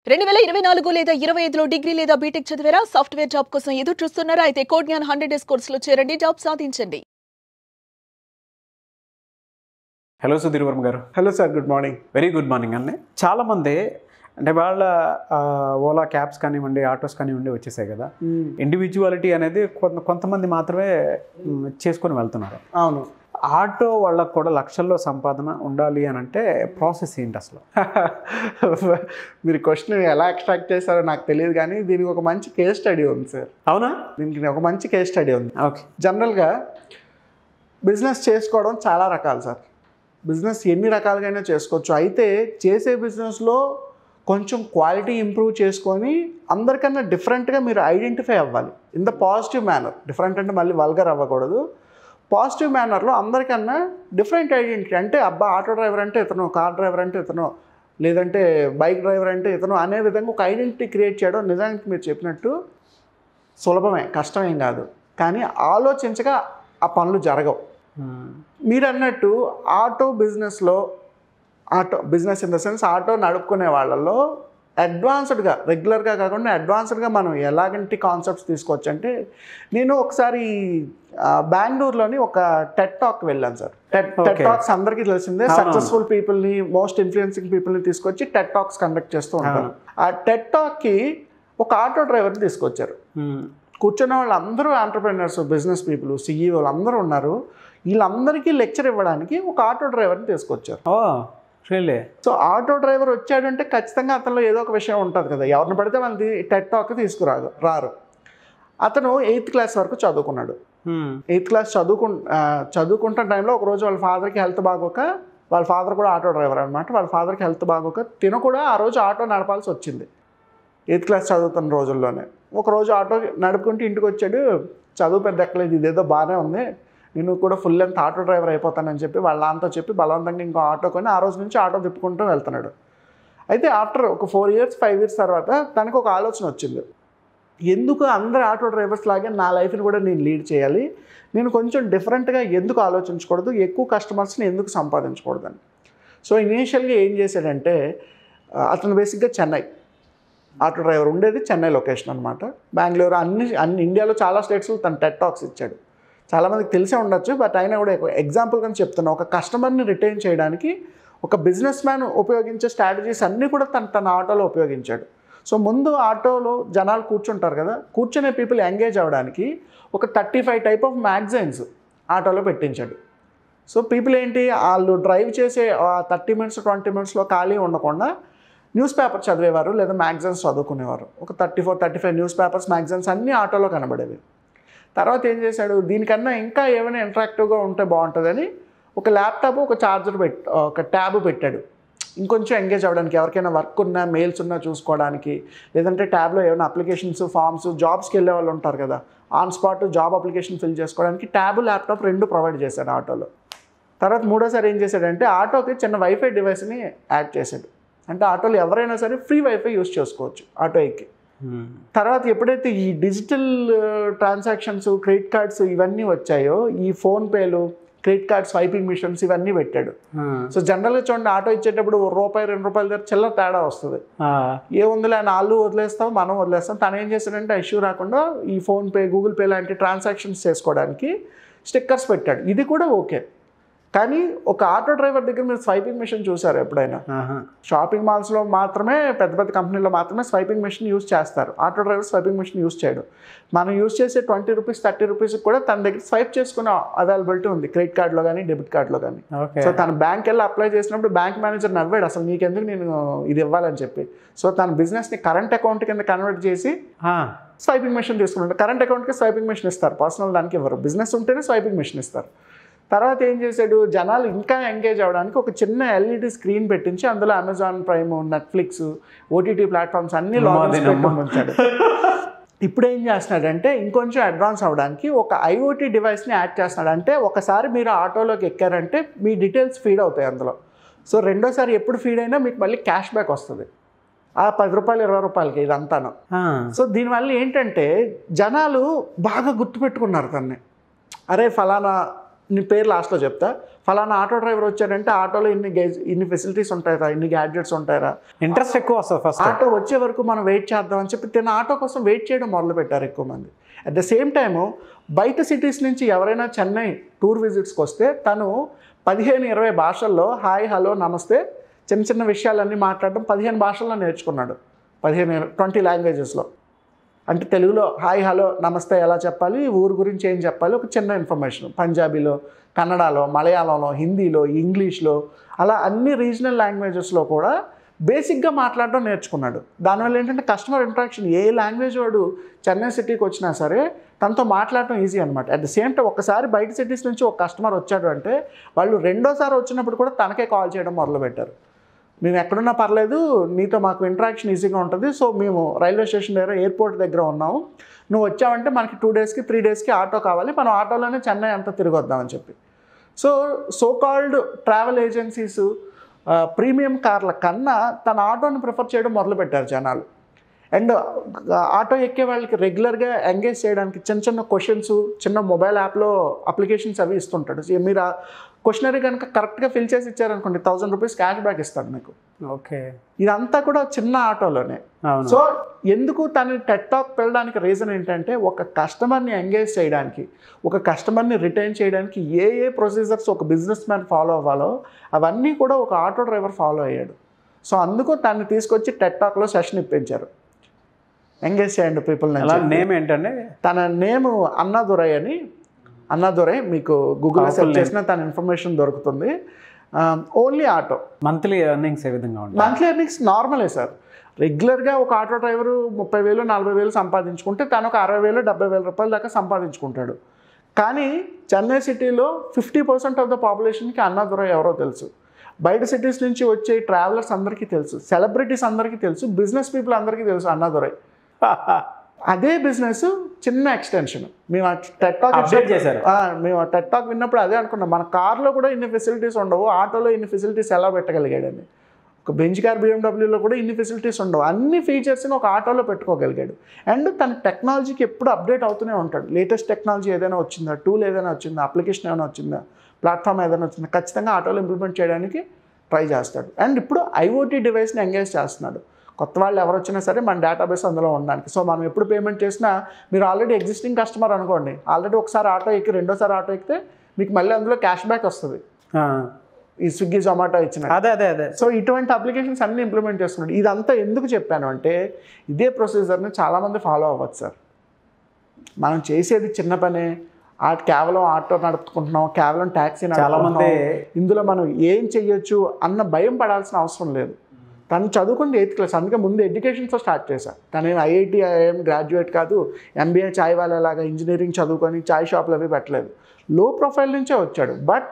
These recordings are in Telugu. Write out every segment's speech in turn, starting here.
2024 లేదా 25లో డిగ్రీ లేదా బీటెక్ చదివారా? సాఫ్ట్వేర్ జాబ్ కోసం ఎదురు చూస్తున్నారా? అయితే కోడ్ జ్ఞాన్ 100 డేస్ కోర్సులో చేరండి, జాబ్ సాధించండి. హలో సుధీర్ వర్మ గారు. Hello sir, good morning. Very good morning అండి. చాలామంది అంటే వాళ్ళ ఓలా క్యాబ్స్ కానివ్వండి, ఆటోస్ కానివ్వండి వచ్చేసాయి కదా. ఇండివిజువాలిటీ అనేది కొంతమంది మాత్రమే చేసుకొని వెళ్తున్నారు. అవును. ఆటో వాళ్ళకు కూడా లక్షల్లో సంపాదన ఉండాలి అని అంటే ప్రాసెస్ ఏంటి అసలు? మీరు క్వశ్చన్ ఎలా ఎక్స్ట్రాక్ట్ చేశారో నాకు తెలియదు, కానీ దీనికి ఒక మంచి కేస్ స్టడీ ఉంది సార్. అవునా? దీనికి ఒక మంచి కేస్ స్టడీ ఉంది. ఓకే. జనరల్గా బిజినెస్ చేసుకోవడం చాలా రకాలు సార్. బిజినెస్ ఎన్ని రకాలుగానే చేసుకోవచ్చు. అయితే చేసే బిజినెస్లో కొంచెం క్వాలిటీ ఇంప్రూవ్ చేసుకొని అందరికన్నా డిఫరెంట్గా మీరు ఐడెంటిఫై అవ్వాలి in the positive manner. Different అంటే మళ్ళీ వల్గర్ అవ్వకూడదు. పాజిటివ్ మేనర్లో అందరికన్నా డిఫరెంట్ ఐడెంటిటీ. అంటే అబ్బా ఆటో డ్రైవర్ అంటే ఇతను, కార్ డ్రైవర్ అంటే ఇతను, లేదంటే బైక్ డ్రైవర్ అంటే ఇతను అనే విధంగా ఒక ఐడెంటిటీ క్రియేట్ చేయడం నిజానికి మీరు చెప్పినట్టు సులభమే, కష్టమేం కాదు. కానీ ఆలోచించగా ఆ పనులు జరగవు. మీరు అన్నట్టు ఆటో బిజినెస్లో, auto business in the sense auto నడుపుకునే వాళ్ళల్లో అడ్వాన్స్డ్గా, రెగ్యులర్గా కాకుండా అడ్వాన్స్డ్గా మనం ఎలాంటి కాన్సెప్ట్స్ తీసుకోవచ్చు అంటే, నేను ఒకసారి బెంగళూరులోని ఒక టెడ్ టాక్ వెళ్ళాను సార్. టెడ్ టాక్స్ అందరికీ తెలిసిందే. సక్సెస్ఫుల్ పీపుల్ని, మోస్ట్ ఇన్ఫ్లుయెన్సింగ్ పీపుల్ని తీసుకొచ్చి టెడ్ టాక్స్ కండక్ట్ చేస్తూ ఉంటారు. ఆ టెడ్ టాక్కి ఒక ఆటో డ్రైవర్ని తీసుకొచ్చారు. కూర్చున్న వాళ్ళందరూ ఆంటర్ప్రెన్యూర్స్, బిజినెస్ పీపుల్, సిఈఓలు అందరూ ఉన్నారు. వీళ్ళందరికీ లెక్చర్ ఇవ్వడానికి ఒక ఆటో డ్రైవర్ని తీసుకొచ్చారు. సో ఆటో డ్రైవర్ వచ్చాడంటే ఖచ్చితంగా అతనిలో ఏదో ఒక విషయం ఉంటుంది కదా. ఎవరిని పడితే వాళ్ళది టెడ్ టాక్ రారు. అతను 8th క్లాస్ వరకు చదువుకున్నాడు. 8th క్లాస్ చదువుకుంటున్న టైంలో ఒకరోజు వాళ్ళ ఫాదర్కి హెల్త్ బాగోక, వాళ్ళ ఫాదర్ కూడా ఆటో డ్రైవర్ అనమాట, వాళ్ళ ఫాదర్కి హెల్త్ బాగోక తిను కూడా ఆ రోజు ఆటో నడపాల్సి వచ్చింది. 8th క్లాస్ చదువుతున్న రోజుల్లోనే ఒకరోజు ఆటో నడుపుకుంటూ ఇంటికి వచ్చాడు. చదువు పెద్ద ఎక్కలేదు, ఇదేదో బాగానే ఉంది, నేను కూడా ఫుల్ లెంత్ ఆటో డ్రైవర్ అయిపోతానని చెప్పి వాళ్ళ నాన్నతో చెప్పి బలవంతంగా ఇంకో ఆటో కొని ఆ రోజు నుంచి ఆటో తిప్పుకుంటూ వెళ్తున్నాడు. అయితే ఆఫ్టర్ ఒక 4 years 5 years తర్వాత తనకు ఒక ఆలోచన వచ్చింది. ఎందుకు అందరు ఆటో డ్రైవర్స్ లాగే నా లైఫ్ని కూడా నేను లీడ్ చేయాలి, నేను కొంచెం డిఫరెంట్గా ఎందుకు ఆలోచించకూడదు, ఎక్కువ కస్టమర్స్ని ఎందుకు సంపాదించకూడదని. సో ఇనీషియల్గా ఏం చేశాడంటే, అతను బేసిక్గా చెన్నై ఆటో డ్రైవర్, ఉండేది చెన్నై లొకేషన్ అనమాట. బెంగళూరు, అన్ని ఇండియాలో చాలా స్టేట్స్లో తను టెడ్ టాక్స్ ఇచ్చాడు. చాలామందికి తెలిసే ఉండొచ్చు, బట్ అయినా కూడా ఎగ్జాంపుల్ కానీ చెప్తున్నా. ఒక కస్టమర్ని రిటైన్ చేయడానికి ఒక బిజినెస్ మ్యాన్ ఉపయోగించే స్ట్రాటజీస్ అన్నీ కూడా తన ఆటోలో ఉపయోగించాడు. సో ముందు ఆటోలో జనాలు కూర్చుంటారు కదా, కూర్చునే పీపుల్ ఎంగేజ్ అవ్వడానికి ఒక 35 టైప్ ఆఫ్ మ్యాగజైన్స్ ఆటోలో పెట్టించాడు. సో పీపుల్ ఏంటి, వాళ్ళు డ్రైవ్ చేసే 30 minutes 20 minutesలో ఖాళీ ఉండకుండా న్యూస్ పేపర్ చదివేవారు లేదా మ్యాగజైన్స్ చదువుకునేవారు. ఒక 34-35 న్యూస్ పేపర్స్, మ్యాగజైన్స్ అన్నీ ఆటోలో కనబడేవి. తర్వాత ఏం చేశాడు, దీనికన్నా ఇంకా ఏమైనా ఇంటరాక్టివ్గా ఉంటే బాగుంటుందని ఒక ల్యాప్టాప్, ఒక ఛార్జర్ ఒక ట్యాబ్ పెట్టాడు. ఇంకొంచెం ఎంగేజ్ అవ్వడానికి, ఎవరికైనా వర్క్ ఉన్నా, మెయిల్స్ ఉన్నా చూసుకోవడానికి, లేదంటే ట్యాబ్లో ఏమైనా అప్లికేషన్స్, ఫామ్స్, జాబ్స్కి వెళ్ళే వాళ్ళు ఉంటారు కదా, on spot job application fill చేసుకోవడానికి ట్యాబ్, ల్యాప్టాప్ 2 ప్రొవైడ్ చేశాడు ఆటోలో. తర్వాత మూడోసారి ఏం చేశాడంటే, ఆటోకి చిన్న వైఫై డివైస్ని యాడ్ చేశాడు. అంటే ఆటోలో ఎవరైనా సరే ఫ్రీ వైఫై యూస్ చేసుకోవచ్చు ఆటో ఎక్కి. తర్వాత ఎప్పుడైతే ఈ డిజిటల్ ట్రాన్సాక్షన్స్, క్రెడిట్ కార్డ్స్ ఇవన్నీ వచ్చాయో, ఈ ఫోన్పేలు, క్రెడిట్ కార్డ్ స్వైపింగ్ మిషన్స్ ఇవన్నీ పెట్టాడు. సో జనరల్గా చూడండి, ఆటో ఇచ్చేటప్పుడు ₹1-2 దగ్గర చిల్లర తేడా వస్తుంది. ఏముందిలే అని వాళ్ళు వదిలేస్తాం, మనం వదిలేస్తాం. తను ఏం చేశాడంటే ఇష్యూ రాకుండా ఈ ఫోన్పే, గూగుల్ పే లాంటి ట్రాన్సాక్షన్స్ చేసుకోవడానికి స్టిక్కర్స్ పెట్టాడు. ఇది కూడా ఓకే. కానీ ఒక ఆటో డ్రైవర్ దగ్గర మీరు స్వైపింగ్ మిషన్ చూసారు ఎప్పుడైనా? షాపింగ్ మాల్స్లో మాత్రమే, పెద్ద పెద్ద కంపెనీలో మాత్రమే స్వైపింగ్ మిషన్ యూజ్ చేస్తారు. Auto driver swiping machine use చేయడు. మనం యూజ్ చేసే ₹20 ₹30 కూడా తన దగ్గర స్వైప్ చేసుకునే అవైలబిలిటీ ఉంది, క్రెడిట్ కార్డులో కానీ డెబిట్ కార్డులో కానీ. సో తన బ్యాంక్ వెళ్ళి అప్లై చేసినప్పుడు బ్యాంక్ మేనేజర్ నవ్వాడు, అసలు నీకెందుకు నేను ఇది ఇవ్వాలని చెప్పి. సో తన బిజినెస్ని కరెంట్ అకౌంట్ కింద కన్వర్ట్ చేసి స్వైపింగ్ మిషన్ తీసుకున్నాడు. కరెంట్ అకౌంట్కి స్వైపింగ్ మిషన్ ఇస్తారు, పర్సనల్ దానికి ఇవ్వరు. బిజినెస్ ఉంటేనే స్వైపింగ్ మిషన్ ఇస్తారు. తర్వాత ఏం చేశాడు, జనాలు ఇంకా ఎంగేజ్ అవ్వడానికి ఒక చిన్న ఎల్ఈడి స్క్రీన్ పెట్టించి అందులో Amazon prime, Netflix, OTT platforms అన్ని ఉంచాడు. ఇప్పుడు ఏం చేస్తున్నాడంటే, ఇంకొంచెం అడ్వాన్స్ అవ్వడానికి ఒక ఐఓటీ డివైస్ని యాడ్ చేస్తున్నాడు. అంటే ఒకసారి మీరు ఆటోలోకి ఎక్కారంటే మీ డీటెయిల్స్ ఫీడ్ అవుతాయి అందులో. సో రెండోసారి ఎప్పుడు ఫీడ్ అయినా మీకు మళ్ళీ క్యాష్ బ్యాక్ వస్తుంది, ఆ ₹10 ₹20 ఇదంతాను. సో దీనివల్ల ఏంటంటే జనాలు బాగా గుర్తుపెట్టుకున్నారు తన్ని. అరే ఫలానా నీ పేరు లాస్ట్లో చెప్తా, ఫలానా ఆటో డ్రైవర్ వచ్చాడంటే ఆటోలో ఇన్ని ఫెసిలిటీస్ ఉంటాయరా, ఇన్ని గ్యాడ్జెట్స్ ఉంటాయరా, ఇంట్రెస్ట్ ఎక్కువ వస్తుంది ఫస్ట్. ఆటో వచ్చే వరకు మనం వెయిట్ చేద్దాం అని చెప్పి తన ఆటో కోసం వెయిట్ చేయడం మొదలుపెట్టారు ఎక్కువ మంది. అట్ ద సేమ్ టైము బయట సిటీస్ నుంచి ఎవరైనా చెన్నై టూర్ విజిట్స్కి వస్తే తను 15-20 భాషల్లో హాయ్ హలో నమస్తే చిన్న చిన్న విషయాలన్నీ మాట్లాడడం 15 భాషల్లో నేర్చుకున్నాడు. 20 లాంగ్వేజెస్లో. అంటే తెలుగులో హాయ్ హలో నమస్తే ఎలా చెప్పాలి, ఊరు గురించి ఏం చెప్పాలి, ఒక చిన్న ఇన్ఫర్మేషన్. పంజాబీలో, కన్నడలో, మలయాళంలో, హిందీలో, ఇంగ్లీష్లో, అలా అన్ని రీజనల్ లాంగ్వేజెస్లో కూడా బేసిక్గా మాట్లాడడం నేర్చుకున్నాడు. దానివల్ల ఏంటంటే కస్టమర్ ఇంట్రాక్షన్, ఏ లాంగ్వేజ్ వాడు చెన్నై సిటీకి వచ్చినా సరే తనతో మాట్లాడటం ఈజీ అనమాట. అట్ ద సేమ్ టైం ఒక్కసారి బయట సిటీస్ నుంచి ఒక కస్టమర్ వచ్చాడు అంటే వాళ్ళు రెండోసారి వచ్చినప్పుడు కూడా తనకే కాల్ చేయడం మొదలుపెట్టారు. మేము ఎక్కడున్నా పర్లేదు, నీతో మాకు ఇంట్రాక్షన్ ఈజీగా ఉంటుంది, సో మేము రైల్వే స్టేషన్ దగ్గర ఎయిర్పోర్ట్ దగ్గర ఉన్నాము, నువ్వు వచ్చావంటే మనకి 2 డేస్కి 3 డేస్కి ఆటో కావాలి, మనం ఆటోలోనే చెన్నై అంతా తిరిగి వద్దామని చెప్పి. So called travel agencies premium కార్ల కన్నా తన ఆటోని ప్రిఫర్ చేయడం మొదలుపెట్టారు జనాలు. అండ్ ఆటో ఎక్కే వాళ్ళకి రెగ్యులర్గా ఎంగేజ్ చేయడానికి చిన్న చిన్న క్వశ్చన్స్, చిన్న మొబైల్ యాప్లో అప్లికేషన్స్ అవి ఇస్తుంటాడు. మీరు ఆ క్వశ్చనరీ కనుక కరెక్ట్గా ఫిల్ చేసి ఇచ్చారనుకోండి 1000 రూపీస్ క్యాష్ బ్యాక్ ఇస్తాడు మీకు. ఓకే, ఇదంతా కూడా చిన్న ఆటోలోనే. సో ఎందుకు తను టెట్ టాక్ వెళ్ళడానికి రీజన్ ఏంటంటే ఒక కస్టమర్ని ఎంగేజ్ చేయడానికి, ఒక కస్టమర్ని రిటైన్ చేయడానికి ఏ ప్రొసీజర్స్ ఒక బిజినెస్ మ్యాన్ ఫాలో అవ్వాలో అవన్నీ కూడా ఒక ఆటో డ్రైవర్ ఫాలో అయ్యాడు. సో అందుకు తను తీసుకొచ్చి టెట్ టాక్లో సెషన్ ఇప్పించారు. ఎంగేజ్ చేయండి పీపుల్. నేమ్ ఏంటంటే తన నేమ్ అన్నాదురై అని. అన్నాదురై మీకు గూగుల్లో సెర్చ్ చేసినా తన ఇన్ఫర్మేషన్ దొరుకుతుంది. Only auto. మంత్లీ ఎర్నింగ్స్ ఏ విధంగా ఉంటాయి? మంత్లీ ఎర్నింగ్స్ నార్మలే సార్. రెగ్యులర్గా ఒక ఆటో డ్రైవరు 30,000-40,000 సంపాదించుకుంటే తను ఒక 60,000-70,000 రూపాయల దాకా సంపాదించుకుంటాడు. కానీ చెన్నై సిటీలో 50% ఆఫ్ ద పాపులేషన్కి అన్నాదురై ఎవరో తెలుసు. బయట సిటీస్ నుంచి వచ్చే ట్రావెలర్స్ అందరికీ తెలుసు, సెలబ్రిటీస్ అందరికీ తెలుసు, బిజినెస్ పీపుల్ అందరికీ తెలుసు అన్నాదురై. అదే బిజినెస్ చిన్న ఎక్స్టెన్షన్. మేము ఆ టెట్ టాక్ చేశారు. మేము ఆ టెట్ టాక్ విన్నప్పుడు అదే అనుకున్నాం, మన కార్లో కూడా ఇన్ని ఫెసిలిటీస్ ఉండవు, ఆటోలో ఇన్ని ఫెసిలిటీస్ ఎలా పెట్టగలిగాడని. ఒక బెంజ్ కార్ BMW కూడా ఇన్ని ఫెసిలిటీస్ ఉండవు, అన్ని ఫీచర్స్ని ఒక ఆటోలో పెట్టుకోగలిగాడు. అండ్ తన టెక్నాలజీకి ఎప్పుడు అప్డేట్ అవుతూనే ఉంటాడు. లేటెస్ట్ టెక్నాలజీ ఏదైనా వచ్చిందా, టూల్ ఏదైనా వచ్చిందా, అప్లికేషన్ ఏదైనా వచ్చిందా, ప్లాట్ఫామ్ ఏదైనా వచ్చిందా, ఖచ్చితంగా ఆటోలో ఇంప్లిమెంట్ చేయడానికి ట్రై చేస్తాడు. అండ్ ఇప్పుడు IoT డివైస్ని ఎంగేజ్ చేస్తున్నాడు. కొత్త వాళ్ళు ఎవరు వచ్చినా సరే మన డేటాబేస్ అందులో ఉండడానికి. సో మనం ఎప్పుడు పేమెంట్ చేసినా మీరు ఆల్రెడీ ఎగ్జిస్టింగ్ కస్టమర్ అనుకోండి, ఆల్రెడీ ఒకసారి ఆటో ఎక్కి రెండోసారి ఆటో ఎక్కితే మీకు మళ్ళీ అందులో క్యాష్ బ్యాక్ వస్తుంది, ఈ స్విగ్గీ జొమాటో ఇచ్చిన. అదే. సో ఇటువంటి అప్లికేషన్స్ అన్నీ ఇంప్లిమెంట్ చేస్తున్నాడు. ఇదంతా ఎందుకు చెప్పాను అంటే ఇదే ప్రొసీజర్ని చాలామంది ఫాలో అవ్వచ్చు సార్. మనం చేసేది చిన్న పనే, కేవలం ఆటో నడుపుకుంటున్నాం, కేవలం ట్యాక్సీ చాలామంది ఇందులో మనం ఏం చెయ్యొచ్చు అన్న భయం పడాల్సిన అవసరం లేదు. తను చదువుకుంది 8th క్లాస్, అందుకే ముందు ఎడ్యుకేషన్తో స్టార్ట్ చేశాను. తను IIT IIM గ్రాడ్యుయేట్ కాదు, MBA చాయ్ వాళ్ళలాగా ఇంజనీరింగ్ చదువుకొని చాయ్ షాప్లు అవి పెట్టలేదు, లో ప్రొఫైల్ నుంచే వచ్చాడు. బట్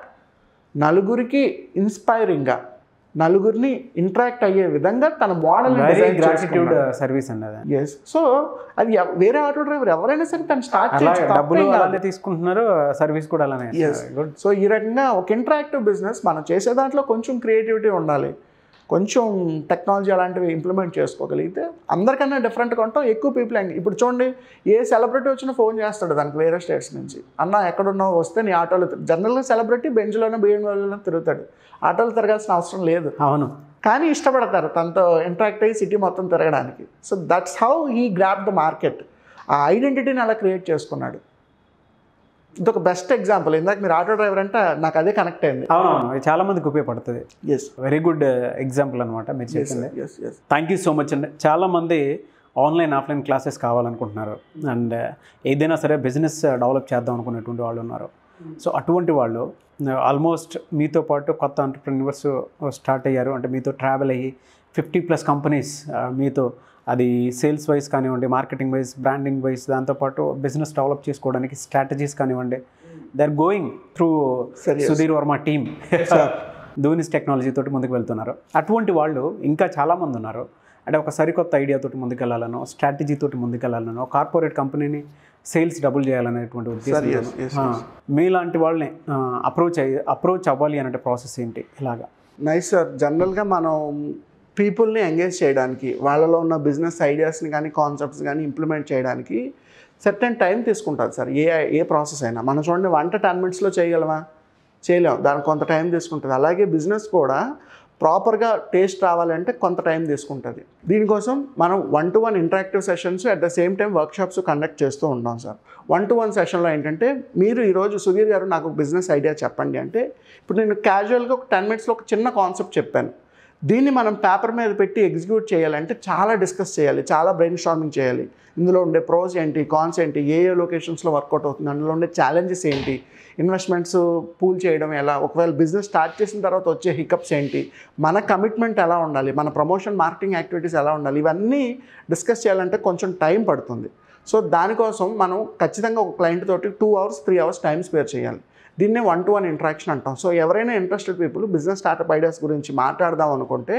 నలుగురికి ఇన్స్పైరింగ్గా, నలుగురిని ఇంటరాక్ట్ అయ్యే విధంగా తన మోడల్ గ్రాటిట్యూడ్ సర్వీస్ అన్నది. ఎస్. సో అది వేరే ఆటో డ్రైవర్ ఎవరైనా సరే తను స్టార్ట్ డబ్బులు అలానే తీసుకుంటున్నారు, సర్వీస్ కూడా అలానే. సో ఈ రకంగా ఒక ఇంటరాక్టివ్ బిజినెస్ మనం చేసే దాంట్లో కొంచెం క్రియేటివిటీ ఉండాలి, కొంచెం టెక్నాలజీ అలాంటివి ఇంప్లిమెంట్ చేసుకోగలిగితే అందరికన్నా డిఫరెంట్గా ఉంటాం. ఎక్కువ పీపుల్ ఇప్పుడు చూడండి, ఏ సెలబ్రిటీ వచ్చినా ఫోన్ చేస్తాడు దానికి వేరే స్టేట్స్ నుంచి, అన్న ఎక్కడున్నావు వస్తే నీ ఆటోలో. జనరల్గా సెలబ్రిటీ బెంజ్లోనే BMW తిరుగుతాడు, ఆటోలు తిరగాల్సిన అవసరం లేదు. అవును. కానీ ఇష్టపడతారు తనతో ఇంటరాక్ట్ అయ్యి సిటీ మొత్తం తిరగడానికి. So that's how he grab the market. ఆ ఐడెంటిటీని అలా క్రియేట్ చేసుకున్నాడు. ఇదొక బెస్ట్ ఎగ్జాంపుల్. ఇందాక మీరు ఆటో డ్రైవర్ అంటే నాకు అదే కనెక్ట్ అయింది. అవునవును, చాలా మందికి ఉపయోగపడుతుంది. ఎస్, వెరీ గుడ్ ఎగ్జాంపుల్ అనమాట మీరు చెప్పింది. థ్యాంక్ యూ సో మచ్ అండి. చాలామంది ఆన్లైన్ ఆఫ్లైన్ క్లాసెస్ కావాలనుకుంటున్నారు, అండ్ ఏదైనా సరే బిజినెస్ డెవలప్ చేద్దాం అనుకునేటువంటి వాళ్ళు ఉన్నారు. సో అటువంటి వాళ్ళు ఆల్మోస్ట్ మీతో పాటు కొత్త ఎంటర్‌ప్రెన్యూర్స్ స్టార్ట్ అయ్యారు, అంటే మీతో ట్రావెల్ అయ్యి 50+ కంపెనీస్ మీతో, అది సేల్స్ వైజ్ కానివ్వండి, మార్కెటింగ్ వైజ్, బ్రాండింగ్ వైజ్, దాంతోపాటు బిజినెస్ డెవలప్ చేసుకోవడానికి స్ట్రాటజీస్ కానివ్వండి, they are going through Sudheer Varma team Dhunis technology తోటి ముందుకు వెళ్తున్నారు. అటువంటి వాళ్ళు ఇంకా చాలామంది ఉన్నారు. అంటే ఒక సరికొత్త ఐడియాతోటి ముందుకెళ్ళాలనో, స్ట్రాటజీ తోటి ముందుకెళ్ళాలనో, కార్పొరేట్ కంపెనీని సేల్స్ డబుల్ చేయాలనేటువంటి ఉద్దేశం. మీలాంటి వాళ్ళని అప్రోచ్ అవ్వాలి అంటే ప్రాసెస్ ఏంటి? ఇలాగా నైస్ సార్. జనరల్గా మనం పీపుల్ని ఎంగేజ్ చేయడానికి, వాళ్ళలో ఉన్న బిజినెస్ ఐడియాస్ని కానీ కాన్సెప్ట్స్ కానీ ఇంప్లిమెంట్ చేయడానికి సర్టెన్ టైం తీసుకుంటుంది సార్ ఏ ప్రాసెస్ అయినా. మనం చూడండి వంట 10 minutesలో చేయగలమా? చేయలేము, దానికి కొంత టైం తీసుకుంటుంది. అలాగే బిజినెస్ కూడా ప్రాపర్గా టేస్ట్ రావాలంటే కొంత టైం తీసుకుంటుంది. దీనికోసం మనం 1-to-1 interactive sessions at the same time workshops conduct చేస్తూ ఉంటాం సార్. 1-to-1 సెషన్లో ఏంటంటే మీరు ఈరోజు సుధీర్ గారు నాకు ఒక బిజినెస్ ఐడియా చెప్పండి అంటే, ఇప్పుడు నేను క్యాజువల్గా ఒక 10 minutesలో ఒక చిన్న కాన్సెప్ట్ చెప్పాను. దీన్ని మనం పేపర్ మీద పెట్టి ఎగ్జిక్యూట్ చేయాలంటే చాలా డిస్కస్ చేయాలి, చాలా బ్రెయిన్ స్టార్మింగ్ చేయాలి. ఇందులో ఉండే ప్రోస్ ఏంటి, కాన్స్ ఏంటి, ఏ లొకేషన్స్లో వర్కౌట్ అవుతుంది, అందులో ఉండే ఛాలెంజెస్ ఏంటి, ఇన్వెస్ట్మెంట్స్ పూల్ చేయడం ఎలా, ఒకవేళ బిజినెస్ స్టార్ట్ చేసిన తర్వాత వచ్చే హికప్స్ ఏంటి, మన కమిట్మెంట్ ఎలా ఉండాలి, మన ప్రమోషన్ మార్కెటింగ్ యాక్టివిటీస్ ఎలా ఉండాలి, ఇవన్నీ డిస్కస్ చేయాలంటే కొంచెం టైం పడుతుంది. సో దానికోసం మనం ఖచ్చితంగా ఒక క్లయింట్ తోటి 2 hours 3 hours టైం స్పేర్ చేయాలి. దీన్నే 1-to-1 ఇంటరాక్షన్ అంటాం. సో ఎవరైనా interested people business startup ideas గురించి మాట్లాడదాం అనుకుంటే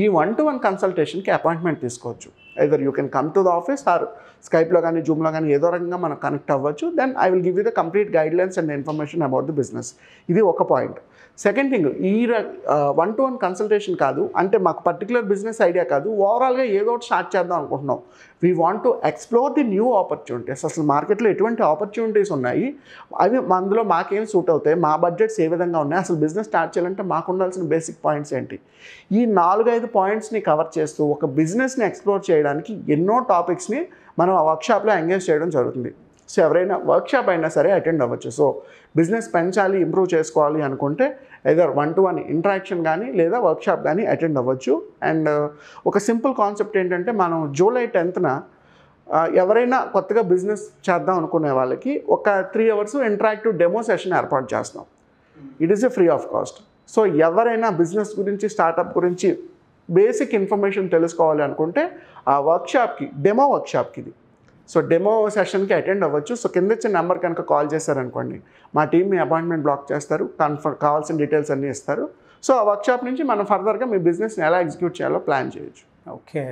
ఈ 1-to-1 కన్సల్టేషన్కి అపాయింట్మెంట్ తీసుకోవచ్చు. Either you can come to the office or స్కైప్లో కానీ జూమ్లో కానీ ఏదో రకంగా మనం కనెక్ట్ అవ్వచ్చు. Then I will give you the complete guidelines and information about the business. ఇది ఒక పాయింట్. సెకండ్ థింగ్, ఈ 1-to-1 కన్సల్టేషన్ కాదు అంటే మాకు పర్టికులర్ బిజినెస్ ఐడియా కాదు, ఓవరాల్గా ఏదో ఒకటి స్టార్ట్ చేద్దాం అనుకుంటున్నాం. We want to explore the new opportunities. అసలు మార్కెట్లో ఎటువంటి ఆపర్చునిటీస్ ఉన్నాయి, అవి అందులో మాకేం సూట్ అవుతాయి, మా బడ్జెట్స్ ఏ విధంగా ఉన్నాయి, అసలు బిజినెస్ స్టార్ట్ చేయాలంటే మాకు ఉండాల్సిన బేసిక్ పాయింట్స్ ఏంటి, ఈ 4-5 పాయింట్స్ని కవర్ చేస్తూ ఒక బిజినెస్ని ఎక్స్ప్లోర్ చేయడానికి ఎన్నో టాపిక్స్ని మనం ఆ వర్క్షాప్లో ఎంగేజ్ చేయడం జరుగుతుంది. సో ఎవరైనా వర్క్షాప్ అయినా సరే అటెండ్ అవ్వచ్చు. సో బిజినెస్ పెంచాలి, ఇంప్రూవ్ చేసుకోవాలి అనుకుంటే ఎదర్ 1-to-1 ఇంటరాక్షన్ కానీ లేదా వర్క్షాప్ కానీ అటెండ్ అవ్వచ్చు. అండ్ ఒక సింపుల్ కాన్సెప్ట్ ఏంటంటే మనం July 10th ఎవరైనా కొత్తగా బిజినెస్ చేద్దాం అనుకునే వాళ్ళకి ఒక 3 hours ఇంటరాక్టివ్ డెమో సెషన్ ఏర్పాటు చేస్తాం. It is a free of cost. So ఎవరైనా బిజినెస్ గురించి స్టార్టప్ గురించి బేసిక్ ఇన్ఫర్మేషన్ తెలుసుకోవాలి అనుకుంటే ఆ వర్క్షాప్కి డెమో వర్క్షాప్కి ఇది. సో డెమో సెషన్కి అటెండ్ అవ్వచ్చు. సో కింద ఇచ్చిన నెంబర్ కనుక కాల్ చేశారనుకోండి, మా టీం మీ అపాయింట్మెంట్ బ్లాక్ చేస్తారు, కావాల్సిన డీటెయిల్స్ అన్నీ ఇస్తారు. సో ఆ వర్క్షాప్ నుంచి మనం ఫర్దర్గా మీ బిజినెస్ని ఎలా ఎగ్జిక్యూట్ చేయాలో ప్లాన్ చేయొచ్చు. Okay,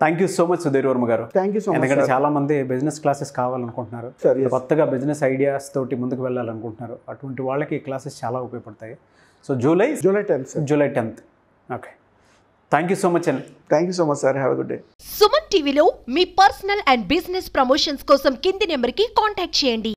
thank you so much Sudheer Varma garu. Thank you so much. ఎందుకంటే చాలామంది బిజినెస్ క్లాసెస్ కావాలనుకుంటున్నారు, కొత్తగా బిజినెస్ ఐడియాస్ తోటి ముందుకు వెళ్ళాలనుకుంటున్నారు. అటువంటి వాళ్ళకి ఈ క్లాసెస్ చాలా ఉపయోగపడతాయి. So July 10th. Okay, thank you so much అండి. Thank you so much sir. Have a good day. Suman టీవీలో మీ పర్సనల్ అండ్ బిజినెస్ ప్రమోషన్స్ కోసం కింది నెంబర్కి కాంటాక్ట్ చేయండి.